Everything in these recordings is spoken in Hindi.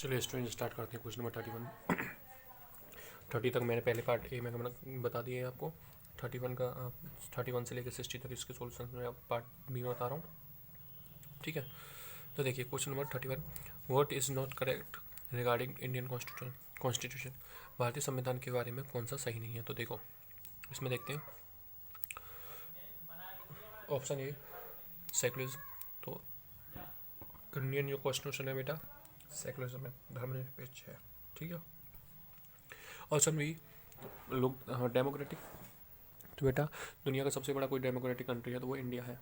चलिए स्टूडेंट स्टार्ट करते हैं। Question number 31। 30 तक मैंने पहले पार्ट ए में बता दिए हैं आपको। 31 का 31 से लेकर 60 तक इसके सॉल्यूशन में पार्ट बी में बता रहा हूँ। ठीक है, तो देखिए question number 31। What is not correct regarding Indian constitution. भारतीय संविधान के बारे में कौन सा सही नहीं है। तो देखो इसमें देखते हैं। Option A secularism. तो इंडियन जो कॉन्स्टिट्यूशन है बेटा सेकुलरिज्म है, धर्मनिरपेक्ष है। ठीक है। ऑप्शन बी लोग डेमोक्रेटिक। तो बेटा दुनिया का सबसे बड़ा कोई डेमोक्रेटिक कंट्री है तो वो इंडिया है।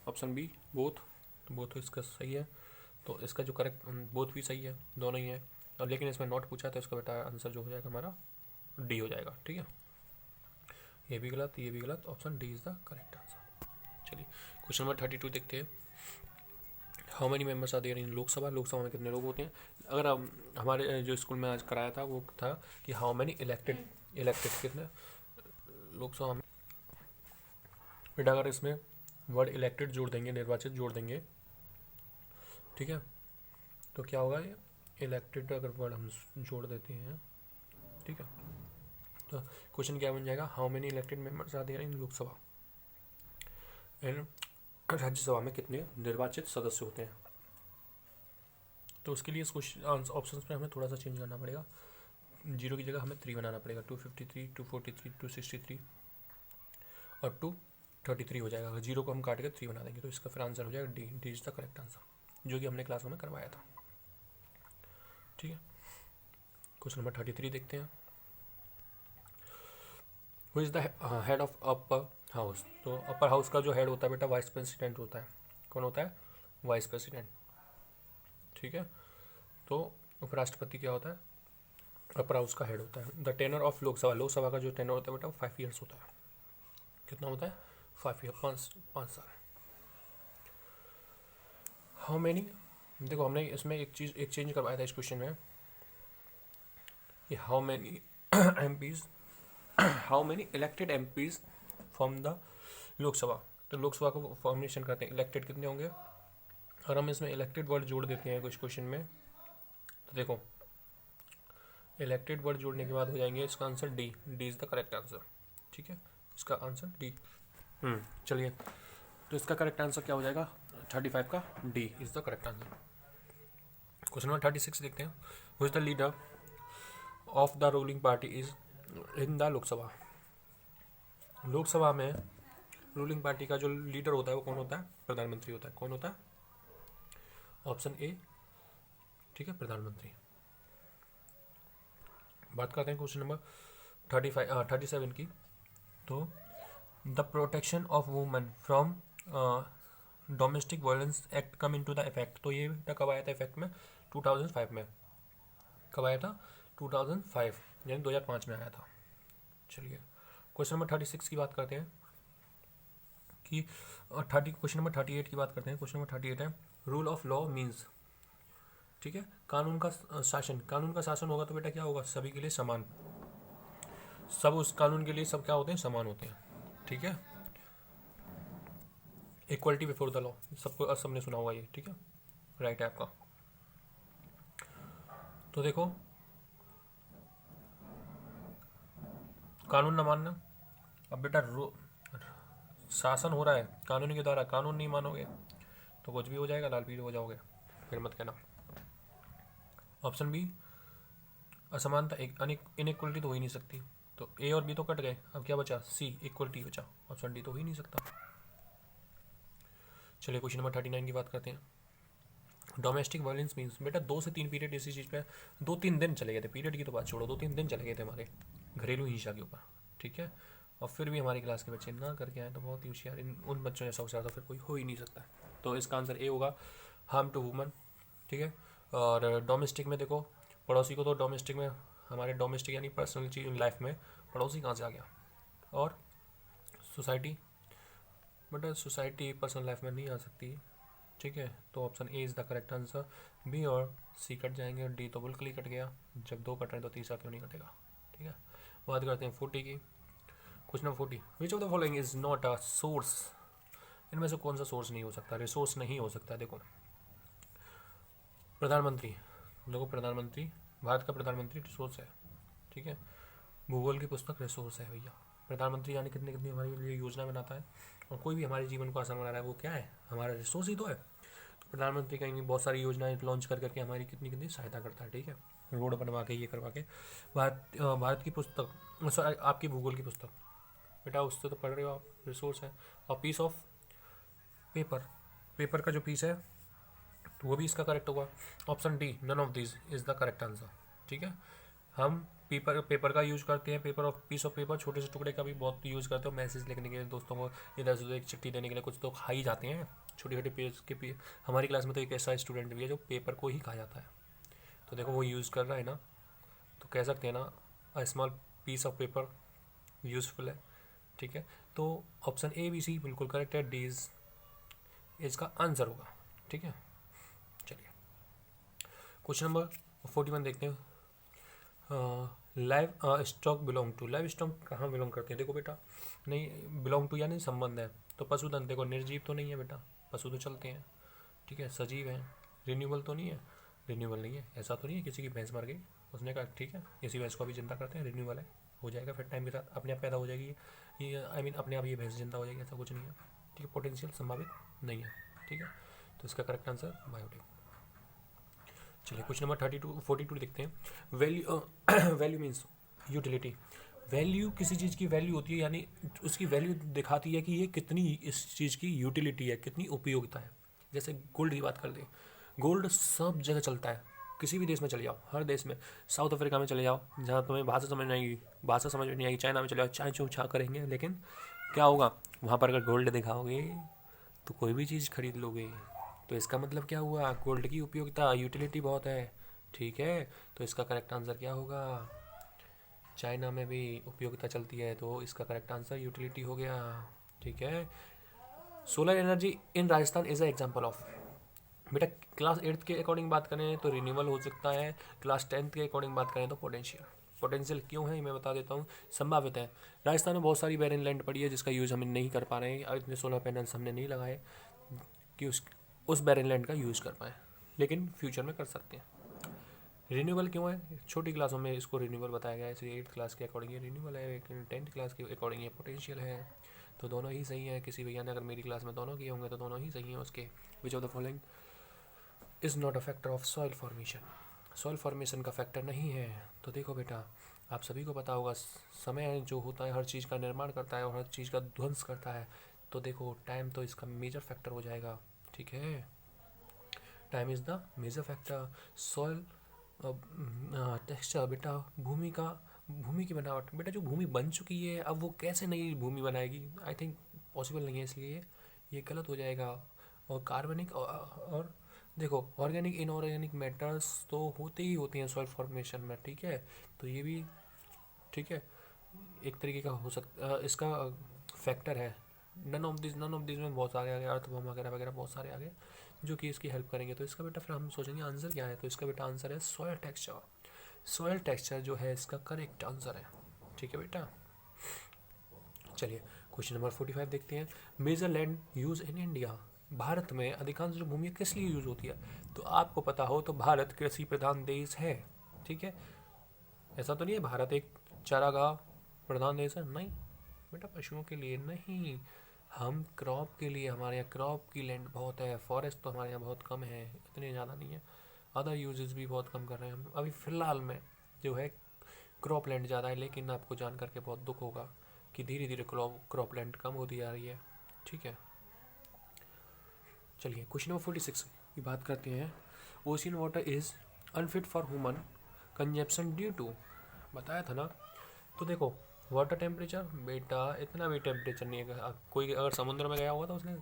Option B both. तो बोथ इसका सही है। तो इसका जो करेक्ट बोथ भी सही है, दोनों ही है। और लेकिन इसमें नॉट पूछा तो इसका बेटा आंसर जो हो जाएगा हमारा डी हो जाएगा। ठीक है, ये भी गलत, ये भी गलत। Option D is the correct answer. चलिए क्वेश्चन नंबर 32 देखते हैं। How many members are there in Lok Sabha. Lok Sabha में कितने लोग होते हैं। अगर हमारे जो स्कूल में आज कराया था वो था कि हाउ मेनी इलेक्टेड कितने लोकसभा में। बेटा अगर इसमें वर्ड इलेक्टेड जोड़ देंगे, निर्वाचित जोड़ देंगे, ठीक है, तो क्या होगा, ये इलेक्टेड अगर वर्ड हम जोड़ देते हैं, ठीक है, तो क्वेश्चन क्या बन जाएगा, how many elected members are there in Lok Sabha. And Rajya Sabha में कितने निर्वाचित सदस्य होते हैं। तो उसके लिए इस ऑप्शन पे हमें थोड़ा सा चेंज करना पड़ेगा। 0 की जगह हमें 3 बनाना पड़ेगा। 253, 243, 263 और 233 हो जाएगा। अगर 0 को हम काट के 3 बना देंगे तो इसका फिर आंसर हो जाएगा D. D is the correct answer, जो कि हमने क्लास में करवाया था। ठीक है, क्वेश्चन नंबर 33 देखते हैं। Who is the head of upper house. तो अपर हाउस का जो हेड होता है बेटा वाइस प्रेसिडेंट होता है। कौन होता है, वाइस प्रेसिडेंट। ठीक है, तो उपराष्ट्रपति क्या होता है, अपर हाउस का हेड होता है। The tenure of Lok Sabha. Lok Sabha का जो टेनर होता है बेटा वो 5 ईयर्स होता है। कितना होता है, 5 ईयर, 5 साल। हाउ मैनी, देखो हमने इसमें एक चेंज करवाया था इस क्वेश्चन में कि how many MPs, how many elected MPs from the Lok Sabha. तो लोकसभा को फॉर्मेशन करते हैं, इलेक्टेड कितने होंगे। और हम इसमें इलेक्टेड वर्ड जोड़ देते हैं कुछ क्वेश्चन में, तो देखो इलेक्टेड वर्ड जोड़ने के बाद हो जाएंगे इसका answer D. D is the correct answer. ठीक है, इसका आंसर डी। चलिए तो इसका करेक्ट आंसर क्या हो जाएगा, 35 का D is the correct answer. Question number 36 देखते हैं। Who is the leader of the ruling party is in the Lok Sabha. Lok Sabha में रूलिंग पार्टी का जो लीडर होता है वो कौन होता है, प्रधानमंत्री होता है। कौन होता है, ऑप्शन ए, ठीक है, प्रधानमंत्री। बात करते हैं क्वेश्चन नंबर 37 की। तो the protection of women from domestic violence act come into the effect. तो ये कब आया था इफेक्ट में, 2005 में। कब आया था, 2005 यानी 2005 में आया था। चलिए क्वेश्चन नंबर 36 की बात करते हैं कि क्वेश्चन नंबर 38 की बात करते हैं। क्वेश्चन नंबर 38 है रूल ऑफ लॉ मीन्स, ठीक है, कानून का शासन। कानून का शासन होगा तो बेटा क्या होगा, सभी के लिए समान। सब उस कानून के लिए सब क्या होते हैं, समान होते हैं। ठीक है, इक्वलिटी बिफोर द लॉ, सबको सबने सुना होगा ये। ठीक है, राइट है आपका। तो देखो कानून न मानना, अब बेटा शासन हो रहा है कानून के द्वारा, कानून नहीं मानोगे तो कुछ भी हो जाएगा, लाल पीले हो जाओगे, फिर मत कहना। ऑप्शन बी असमानता, इनइक्वलिटी तो हो ही नहीं सकती। तो ए और बी तो कट गए, अब क्या बचा, सी इक्वलिटी बचा। ऑप्शन डी तो हो ही नहीं सकता। चलिए क्वेश्चन नंबर 39 की बात करते हैं। डोमेस्टिक वायलेंस मीन्स, बेटा 2 से 3 पीरियड इसी चीज़ पे 2-3 दिन चले गए थे। पीरियड की तो बात छोड़ो, 2-3 दिन चले गए थे हमारे घरेलू हिंसा के ऊपर। ठीक है, और फिर भी हमारी क्लास के बच्चे ना करके आए तो बहुत ही होशियार, उन बच्चों जैसा होशियार तो फिर कोई हो ही नहीं सकता। तो इसका आंसर ए होगा, हार्म टू वुमन। ठीक है, और डोमेस्टिक में देखो पड़ोसी को, तो डोमेस्टिक में हमारे डोमेस्टिक यानी पर्सनल चीज लाइफ में पड़ोसी कहाँ से आ गया। और society, but society personal life में नहीं आ सकती। ठीक है, तो option A is the correct answer. B और सी कट जाएंगे और डी तो बिल्कुल ही कट गया। जब 2 कट रहे हैं तो तीसरा क्यों नहीं कटेगा। ठीक है, बात करते हैं 40 की। Question number 40, which of the following is not a source. इनमें से कौन सा सोर्स नहीं हो सकता, रिसोर्स नहीं हो सकता। देखो प्रधानमंत्री, देखो प्रधानमंत्री, भारत का प्रधानमंत्री रिसोर्स है, ठीक है। भूगोल की पुस्तक रिसोर्स है भैया। प्रधानमंत्री यानी कितनी कितनी हमारे लिए योजना बनाता है, और कोई भी हमारे जीवन को आसान बना रहा है, वो क्या है, हमारा रिसोर्स ही तो है। तो प्रधानमंत्री कहीं बहुत सारी योजनाएं लॉन्च कर करके हमारी कितनी कितनी सहायता करता है, ठीक है। रोड बनवा के, ये करवा के। भारत की पुस्तक, सॉरी आपकी भूगोल की पुस्तक बेटा, उससे तो पढ़ रहे हो आप, रिसोर्स है। और पीस ऑफ पेपर, पेपर का जो पीस है तो वो भी इसका करेक्ट होगा। Option D, none of this is the correct answer, ठीक है। हम पेपर का यूज करते हैं, paper of piece of paper, छोटे से टुकड़े का भी बहुत यूज़ करते हो मैसेज लिखने के लिए, दोस्तों को इधर से उधर एक चिट्ठी देने के लिए। कुछ तो खा ही जाते हैं छोटी छोटी पेज के हमारी क्लास में तो एक ऐसा स्टूडेंट भी है जो पेपर को ही खा जाता है। तो देखो वो यूज़ कर रहा है ना, तो कह सकते हैं ना, a small piece of paper useful है, ठीक है। तो ऑप्शन ए बी सी बिल्कुल करेक्ट है, डी इज इसका आंसर होगा, ठीक है। चलिए क्वेश्चन नंबर 41 देखते हैं। Livestock belong to, livestock कहाँ बिलोंग करते हैं, देखो बेटा, नहीं बिलोंग टू यानी संबंध है, तो पशुधन, देखो निर्जीव तो नहीं है बेटा, पशु तो चलते हैं, ठीक है। सजीव है, रिन्यूएबल तो नहीं है, रिन्यूएबल नहीं है। ऐसा तो नहीं है किसी की भैंस मर गई, उसने कहा ठीक है इसी भैंस को अभी जिंदा करते हैं, रिन्यूएबल है, हो जाएगा फिर टाइम के साथ अपने आप पैदा हो जाएगी ये, आई मीन अपने आप ये भैंस जिंदा हो जाएगी, ऐसा कुछ नहीं है, ठीक है। पोटेंशियल संभावित नहीं है, ठीक है। तो इसका करेक्ट आंसर बायोटिक। चलिए क्वेश्चन नंबर 42 देखते हैं। Value value means utility. Value किसी चीज़ की वैल्यू होती है, यानी उसकी वैल्यू दिखाती है कि ये कितनी इस चीज़ की यूटिलिटी है, कितनी उपयोगिता है। जैसे गोल्ड की बात कर दें, गोल्ड सब जगह चलता है, किसी भी देश में चले जाओ, हर देश में, साउथ अफ्रीका में चले जाओ जहाँ तुम्हें भाषा समझ नहीं आएगी, भाषा समझ में नहीं आएगी, चाइना में चले जाओ, चाय चू छा करेंगे, लेकिन क्या होगा वहाँ पर, अगर गोल्ड दिखाओगे तो कोई भी चीज़ खरीद लोगे। तो इसका मतलब क्या हुआ, गोल्ड की उपयोगिता, यूटिलिटी बहुत है, ठीक है। तो इसका करेक्ट आंसर क्या होगा, चाइना में भी उपयोगिता चलती है, तो इसका करेक्ट आंसर यूटिलिटी हो गया, ठीक है। Solar energy in Rajasthan is a example of, बेटा क्लास 8th के अकॉर्डिंग बात करें तो रिन्यूअल हो सकता है, क्लास 10th के अकॉर्डिंग बात करें तो पोटेंशियल। पोटेंशियल क्यों है मैं बता देता हूँ, संभावित है। राजस्थान में बहुत सारी बैरन लैंड पड़ी है जिसका यूज़ हम नहीं कर पा रहे हैं, इतने सोलर पैनल्स हमने नहीं लगाए कि उस बैरन लैंड का यूज़ कर पाए, लेकिन फ्यूचर में कर सकते हैं। रिन्यूएबल क्यों है, छोटी क्लासों में इसको रिन्यूएबल बताया गया है, इसलिए 8th क्लास के अकॉर्डिंग ये रिन्यूएबल है, लेकिन 10th क्लास के अकॉर्डिंग ये पोटेंशियल है। तो दोनों ही सही है, किसी भैया ने अगर मेरी क्लास में दोनों किए होंगे तो दोनों ही सही हैं उसके। विच of the following is not a factor of soil formation, soil formation का फैक्टर नहीं है। तो देखो बेटा, आप सभी को पता होगा समय जो होता है हर चीज़ का निर्माण करता है और हर चीज़ का ध्वंस करता है, तो देखो टाइम तो इसका मेजर फैक्टर हो जाएगा, ठीक है। Time is the major factor. Soil texture, बेटा भूमि की बनावट, बेटा जो भूमि बन चुकी है अब वो कैसे नई भूमि बनाएगी, आई थिंक पॉसिबल नहीं है, इसलिए ये गलत हो जाएगा। और कार्बनिक और देखो ऑर्गेनिक इनऑर्गेनिक मैटर्स तो होते ही होते हैं सॉइल फॉर्मेशन में, ठीक है। तो ये भी ठीक है, एक तरीके का हो सकता इसका फैक्टर है। नन ऑफ दिस में बहुत सारे आगे, अर्थवॉर्म वगैरह वगैरह बहुत सारे आगे जो कि इसकी हेल्प करेंगे। तो इसका बेटा फिर हम सोचेंगे आंसर क्या है, तो इसका बेटा आंसर है सॉयल टेक्सचर। सॉयल टेक्सचर जो है इसका करेक्ट आंसर है, ठीक है बेटा। चलिए क्वेश्चन नंबर 45 देखते हैं। Major land use in India, Bharat में अधिकांश जो भूमि किस लिए यूज होती है, तो आपको पता हो तो भारत कृषि प्रधान देश है, ठीक है। ऐसा तो नहीं है भारत एक चारागाह प्रधान देश है, नहीं बेटा, पशुओं के लिए नहीं, हम क्रॉप के लिए, हमारे यहाँ क्रॉप की लैंड बहुत है, फॉरेस्ट तो हमारे यहाँ बहुत कम है, इतने ज़्यादा नहीं है। अदर यूजेस भी बहुत कम कर रहे हैं हम अभी फ़िलहाल में, जो है क्रॉप लैंड ज़्यादा है, लेकिन आपको जान करके बहुत दुख होगा कि धीरे धीरे क्रॉप लैंड कम होती जा रही है, ठीक है। चलिए क्वेश्चन नंबर 46 की बात करते हैं। Ocean water is unfit for human consumption due to, बताया था ना। तो देखो वाटर टेम्परेचर, बेटा इतना भी टेम्परेचर नहीं है, कोई अगर समुद्र में गया होगा तो उसने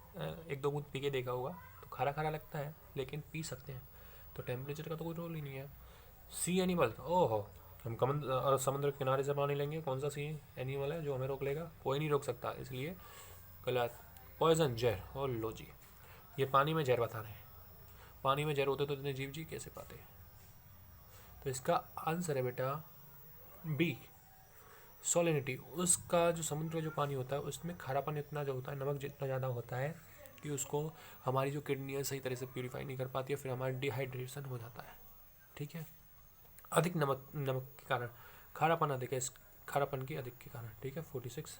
एक दो बूंद पी के देखा होगा, तो खारा खारा लगता है लेकिन पी सकते हैं, तो टेम्परेचर का तो कोई रोल ही नहीं है। सी एनिमल, ओहो हम समुद्र के किनारे से पानी लेंगे, कौन सा सी एनिमल है जो हमें रोक लेगा, कोई नहीं रोक सकता, इसलिए गलत। पॉइजन, जहर, और लो जी, ये पानी में जहर बता रहे हैं, पानी में जहर होते तो इतने जीव जी कैसे पाते। तो इसका आंसर है बेटा बी, सॉलिनिटी। उसका जो समुद्र का जो पानी होता है उसमें खारापन इतना जो होता है, नमक जितना ज़्यादा होता है कि उसको हमारी जो किडनी है सही तरह से प्यूरीफाई नहीं कर पाती है, फिर हमारा डिहाइड्रेशन हो जाता है, ठीक है। अधिक नमक नमक के कारण, खारापन अधिक है, इस खारापन की अधिक के कारण, ठीक है। 46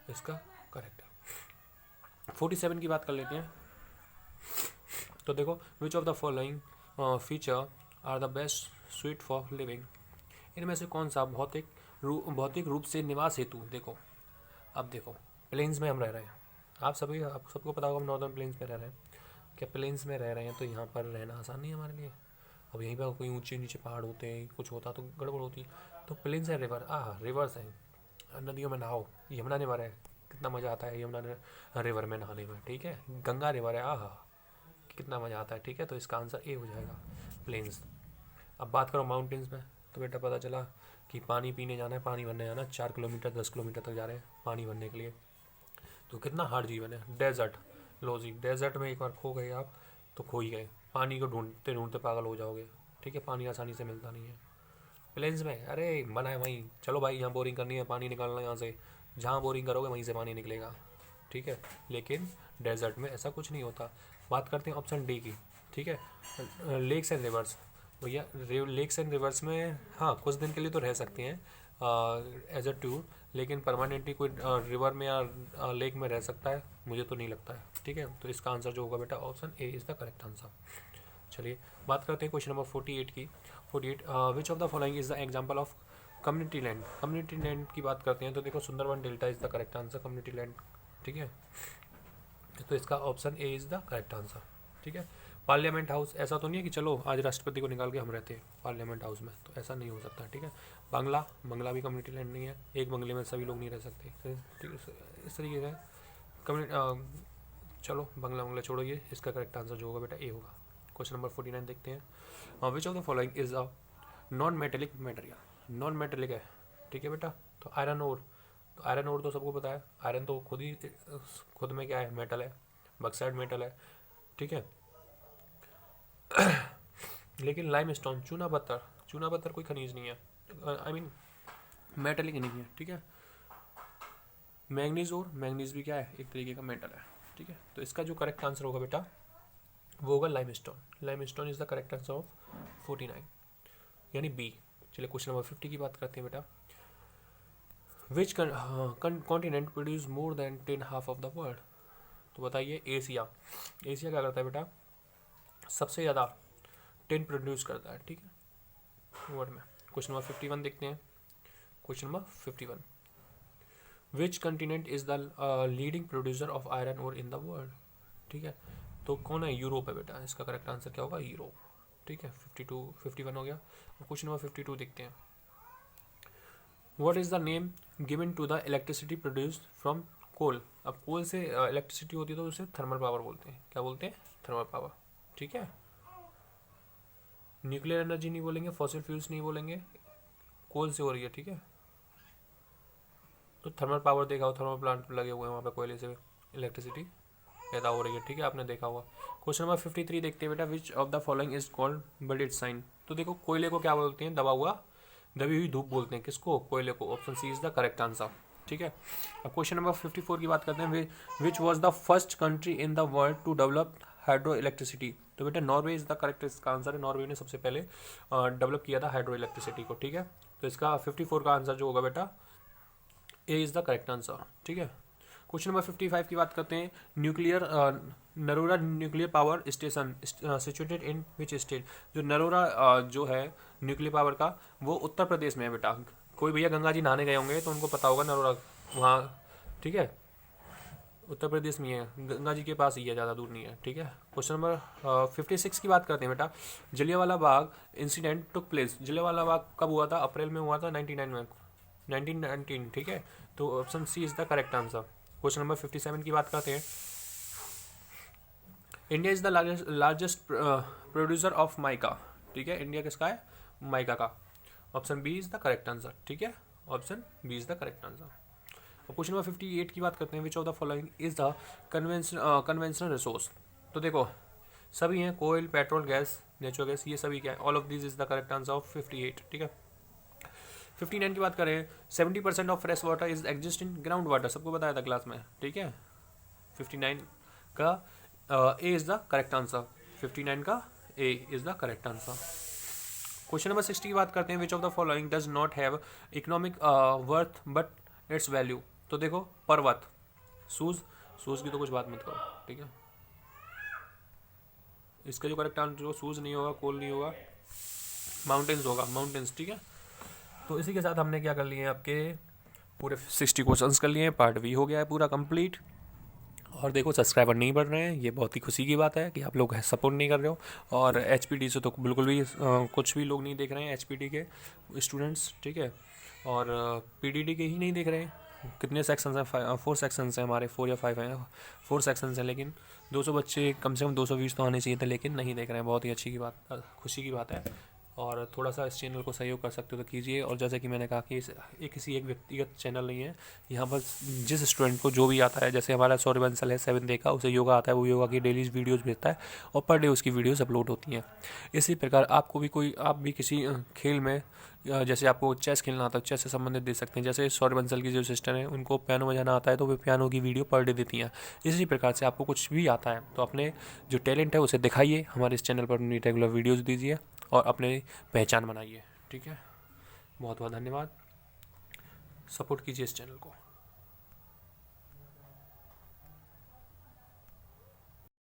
इसका करेक्ट है। 47 की बात कर लेते हैं। तो देखो, which of the following feature are the best suit for living, इनमें से कौन सा भौतिक रूप से निवास हेतु, देखो अब देखो प्लेन्स में हम रह रहे हैं, आप सबको पता होगा हम नॉर्दर्न प्लेन्स में रह रहे हैं। क्या प्लेन्स में रह रहे हैं तो यहाँ पर रहना आसान नहीं है हमारे लिए। अब यहीं पर कोई ऊंचे नीचे पहाड़ होते हैं, कुछ होता तो गड़बड़ होती। तो प्लेन्स है, रिवर्स हैं, नदियों में नहाओ, यमुना रिवर है, कितना मज़ा आता है यमुना रिवर में नहाने में, ठीक है। गंगा रिवर है, कितना मज़ा आता है, ठीक है। तो इसका आंसर ए हो जाएगा, प्लेन्स। अब बात करो माउंटेन्स में, तो बेटा पता चला कि पानी पीने जाना है, पानी भरने जाना है, 4 किलोमीटर 10 किलोमीटर तक जा रहे हैं पानी भरने के लिए, तो कितना हार्ड जीवन है। डेजर्ट, लो जी, डेजर्ट में एक बार खो गए आप तो खो ही गए, पानी को ढूंढते ढूंढते पागल हो जाओगे, ठीक है। पानी आसानी से मिलता नहीं है। प्लेन्स में अरे मना है वहीं, चलो भाई यहाँ बोरिंग करनी है, पानी निकालना है यहाँ से, जहाँ बोरिंग करोगे वहीं से पानी निकलेगा, ठीक है। लेकिन डेजर्ट में ऐसा कुछ नहीं होता। बात करते हैं ऑप्शन डी की, ठीक है। लेक्स एंड रिवर्स, भैया लेक्स एंड रिवर्स में हाँ कुछ दिन के लिए तो रह सकते हैं एज अ टूर, लेकिन परमानेंटली कोई रिवर में या लेक में रह सकता है मुझे तो नहीं लगता है, ठीक है। तो इसका आंसर जो होगा बेटा option A is the correct answer. चलिए बात करते हैं क्वेश्चन नंबर 48 की। 48 which of the following is the example of community land. Community land की बात करते हैं तो देखो Sundarban delta is the correct answer, community land, ठीक है। तो इसका option A is the correct answer, ठीक है। पार्लियामेंट हाउस, ऐसा तो नहीं है कि चलो आज राष्ट्रपति को निकाल के हम रहते हैं पार्लियामेंट हाउस में, तो ऐसा नहीं हो सकता, ठीक है। बंगला भी कम्युनिटी लैंड नहीं है, एक बंगले में सभी लोग नहीं रह सकते, ठीक है। इस तरीके से कम्युनिटी, चलो बंगला छोड़िए, इसका करेक्ट आंसर जो होगा बेटा ए होगा। क्वेश्चन नंबर 49 देखते हैं। Which of the following is a non metallic material, non metallic है, ठीक है बेटा। तो आयरन ओर, तो आयरन ओर तो सबको पता है, आयरन तो खुद में क्या है, मेटल है, बक्साइड मेटल है, ठीक है। लेकिन लाइम स्टोन, चूना पत्थर कोई खनिज नहीं है, आई मीन मेटलिक नहीं है, ठीक है। मैंगनीज भी क्या है, एक तरीके का मेटल है, ठीक है। तो इसका जो करेक्ट आंसर होगा बेटा वो होगा limestone is the correct answer of 49, यानी बी। चलिए क्वेश्चन नंबर 50 की बात करते हैं बेटा। Which continent produce more than 10 half of the world, तो बताइए एशिया क्या करता है बेटा, सबसे ज़्यादा 10 प्रोड्यूस करता है, ठीक है, वर्ल्ड में। क्वेश्चन नंबर 51 देखते हैं। Question number 51, which continent is the leading producer of iron ore in the world, ठीक है। तो कौन है, यूरोप है बेटा, इसका करेक्ट आंसर क्या होगा, यूरोप, ठीक है। 51 हो गया। क्वेश्चन नंबर 52 देखते हैं। What is the name given to the electricity produced from coal, अब कोल से इलेक्ट्रिसिटी होती है तो उसे थर्मल पावर बोलते हैं, क्या बोलते हैं, थर्मल पावर, ठीक है। न्यूक्लियर एनर्जी नहीं बोलेंगे, फॉसिल फ्यूल्स नहीं बोलेंगे, कोल से हो रही है, ठीक है। तो थर्मल पावर देखा हो, थर्मल प्लांट लगे हुए हैं वहाँ पे, कोयले से इलेक्ट्रिसिटी पैदा हो रही है, ठीक है, आपने देखा हुआ। क्वेश्चन नंबर 53 देखते हैं बेटा। Which of the following is called belted sign, तो देखो कोयले को क्या बोलते हैं, दबी हुई धूप बोलते हैं, किसको, कोयले को। Option C is the correct answer, ठीक है। अब क्वेश्चन नंबर 54 की बात करते हैं। Which was the first country in the world to develop hydro electricity, तो बेटा नॉर्वे इज द करेक्ट इसका आंसर है, नॉर्वे ने सबसे पहले डेवलप किया था हाइड्रो इलेक्ट्रिसिटी को, ठीक है। तो इसका 54 का आंसर जो होगा बेटा ए इज द करेक्ट आंसर, ठीक है। क्वेश्चन नंबर 55 की बात करते हैं। Narora nuclear power station situated in which state, जो नरोरा जो है न्यूक्लियर पावर का, वो उत्तर प्रदेश में है बेटा। कोई भैया गंगा जी नहाने गए होंगे तो उनको पता होगा नरोरा वहाँ, ठीक है, उत्तर प्रदेश में है, गंगा जी के पास ही है, ज़्यादा दूर नहीं है, ठीक है। क्वेश्चन नंबर 56 की बात करते हैं बेटा। Jallianwala Bagh incident took place, Jallianwala Bagh कब हुआ था, अप्रैल में हुआ था 1919, ठीक है। तो option C is the correct answer. Question number 57 की बात करते हैं। India is the largest producer of mica, ठीक है, इंडिया किसका है, माइका का। Option B is the correct answer, ठीक है, option B is the correct answer. Question number 58 की बात करते हैं। Which of the following is the conventional resource, तो देखो सभी हैं, कोयल, पेट्रोल, गैस, नेचुरल गैस, ये सभी क्या है, all of this is the correct answer of 58, ठीक है। 59 की बात करें। 70% of fresh water is exist in ground water, सबको बताया था क्लास में, ठीक है। 59 का A is the correct answer, 59 का A is the correct answer. Question number 60 की बात करते हैं, which of the following does not have economic worth but its value. तो देखो पर्वत, शूज़ की तो कुछ बात मत करो, ठीक है। इसका जो करेक्ट आंसर होगा शूज़ नहीं होगा, कोल नहीं होगा, माउंटेन्स होगा, माउंटेन्स, ठीक है। तो इसी के साथ हमने क्या कर लिए हैं, आपके पूरे 60 क्वेश्चंस कर लिए हैं, पार्ट वी हो गया है पूरा कंप्लीट। और देखो सब्सक्राइबर नहीं बढ़ रहे हैं, ये बहुत ही खुशी की बात है कि आप लोग सपोर्ट नहीं कर रहे हो। और एचपीडी से तो बिल्कुल भी कुछ भी लोग नहीं देख रहे हैं, एचपीडी के स्टूडेंट्स, ठीक है। और पीडीडी के ही नहीं देख रहे हैं। कितने सेक्शंस हैं, 4 सेक्शंस हैं हमारे, 4 या 5 हैं, 4 सेक्शंस हैं, लेकिन 200 बच्चे कम से कम 200 व्यूज़ तो आने चाहिए थे, लेकिन नहीं देख रहे हैं। बहुत ही अच्छी की बात, खुशी की बात है। और थोड़ा सा इस चैनल को सहयोग कर सकते हो तो कीजिए। और जैसे कि मैंने कहा कि किसी एक व्यक्तिगत चैनल नहीं है, यहाँ पर जिस स्टूडेंट को जो भी आता है, जैसे हमारा सौरवंशल है 7 डे का, उसे योगा आता है, वो योगा की डेली वीडियोज़ भेजता है और पर डे उसकी वीडियोज़ अपलोड होती हैं। इसी प्रकार आपको भी आप भी किसी खेल में, जैसे आपको चेस खेलना आता है, चेस से संबंधित दे सकते हैं। जैसे सौरवंशल की जो सिस्टर है, उनको पियानो बजाना आता है, तो वे पियानो की वीडियो पर डे देती हैं। इसी प्रकार से आपको कुछ भी आता है तो अपने जो टैलेंट है उसे दिखाइए, हमारे इस चैनल पर अपनी रेगुलर वीडियोज़ दीजिए और अपने पहचान बनाइए, ठीक है। बहुत बहुत धन्यवाद, सपोर्ट कीजिए इस चैनल को।